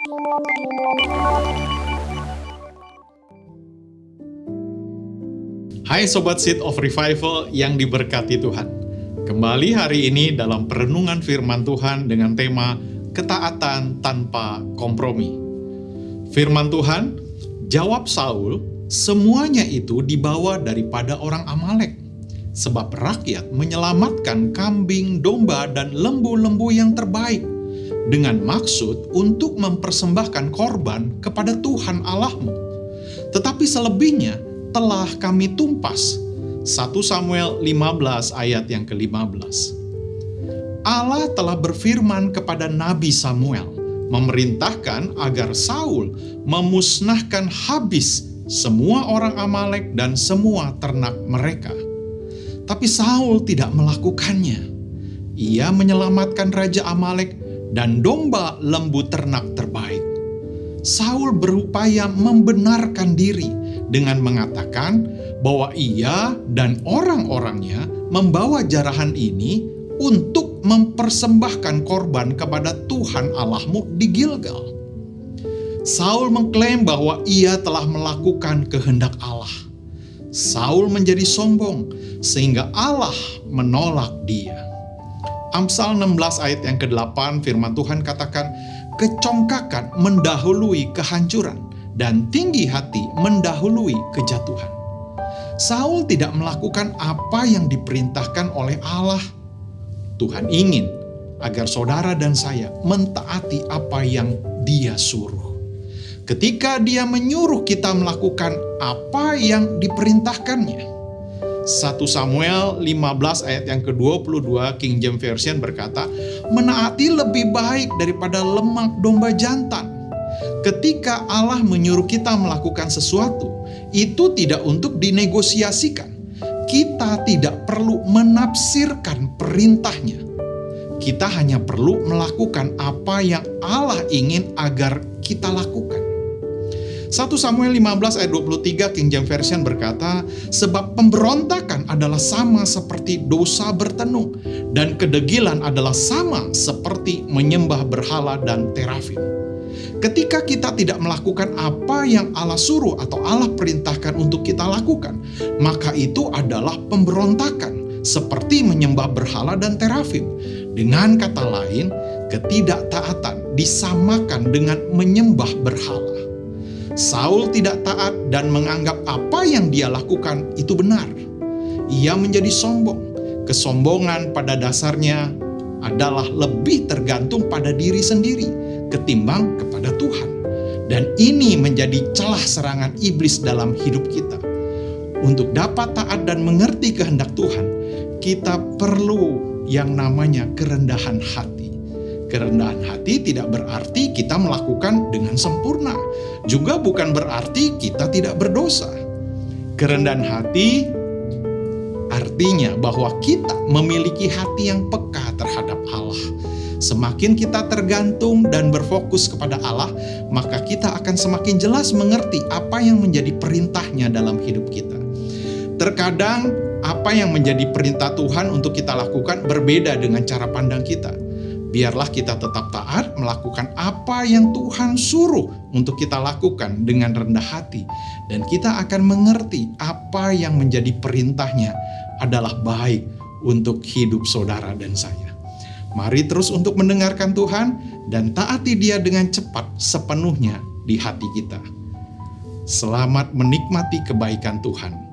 Hai Sobat Seed of Revival yang diberkati Tuhan. Kembali hari ini dalam perenungan firman Tuhan dengan tema ketaatan tanpa kompromi. Firman Tuhan, jawab Saul, semuanya itu dibawa daripada orang Amalek. Sebab rakyat menyelamatkan kambing, domba, dan lembu-lembu yang terbaik dengan maksud untuk mempersembahkan korban kepada Tuhan Allahmu. Tetapi selebihnya telah kami tumpas. 1 Samuel 15 ayat yang ke-15. Allah telah berfirman kepada Nabi Samuel, memerintahkan agar Saul memusnahkan habis semua orang Amalek dan semua ternak mereka. Tapi Saul tidak melakukannya. Ia menyelamatkan Raja Amalek dan domba lembu ternak terbaik. Saul berupaya membenarkan diri dengan mengatakan bahwa ia dan orang-orangnya membawa jarahan ini untuk mempersembahkan korban kepada Tuhan Allahmu di Gilgal. Saul mengklaim bahwa ia telah melakukan kehendak Allah. Saul menjadi sombong sehingga Allah menolak dia. Amsal 16 ayat yang ke-8 firman Tuhan katakan, kecongkakan mendahului kehancuran dan tinggi hati mendahului kejatuhan. Saul tidak melakukan apa yang diperintahkan oleh Allah. Tuhan ingin agar saudara dan saya mentaati apa yang Dia suruh. Ketika Dia menyuruh kita melakukan apa yang diperintahkannya. 1 Samuel 15 ayat yang ke-22 King James Version berkata, menaati lebih baik daripada lemak domba jantan. Ketika Allah menyuruh kita melakukan sesuatu, itu tidak untuk dinegosiasikan. Kita tidak perlu menafsirkan perintahnya. Kita hanya perlu melakukan apa yang Allah ingin agar kita lakukan. 1 Samuel 15 ayat 23 King James Version berkata, sebab pemberontakan adalah sama seperti dosa bertenung, dan kedegilan adalah sama seperti menyembah berhala dan terafim. Ketika kita tidak melakukan apa yang Allah suruh atau Allah perintahkan untuk kita lakukan, maka itu adalah pemberontakan, seperti menyembah berhala dan terafim. Dengan kata lain, ketidaktaatan disamakan dengan menyembah berhala. Saul tidak taat dan menganggap apa yang dia lakukan itu benar. Ia menjadi sombong. Kesombongan pada dasarnya adalah lebih tergantung pada diri sendiri ketimbang kepada Tuhan. Dan ini menjadi celah serangan iblis dalam hidup kita. Untuk dapat taat dan mengerti kehendak Tuhan, kita perlu yang namanya kerendahan hati. Kerendahan hati tidak berarti kita melakukan dengan sempurna. Juga bukan berarti kita tidak berdosa. Kerendahan hati artinya bahwa kita memiliki hati yang peka terhadap Allah. Semakin kita tergantung dan berfokus kepada Allah, maka kita akan semakin jelas mengerti apa yang menjadi perintahnya dalam hidup kita. Terkadang apa yang menjadi perintah Tuhan untuk kita lakukan berbeda dengan cara pandang kita. Biarlah kita tetap taat melakukan apa yang Tuhan suruh untuk kita lakukan dengan rendah hati. Dan kita akan mengerti apa yang menjadi perintahnya adalah baik untuk hidup saudara dan saya. Mari terus untuk mendengarkan Tuhan dan taati Dia dengan cepat sepenuhnya di hati kita. Selamat menikmati kebaikan Tuhan.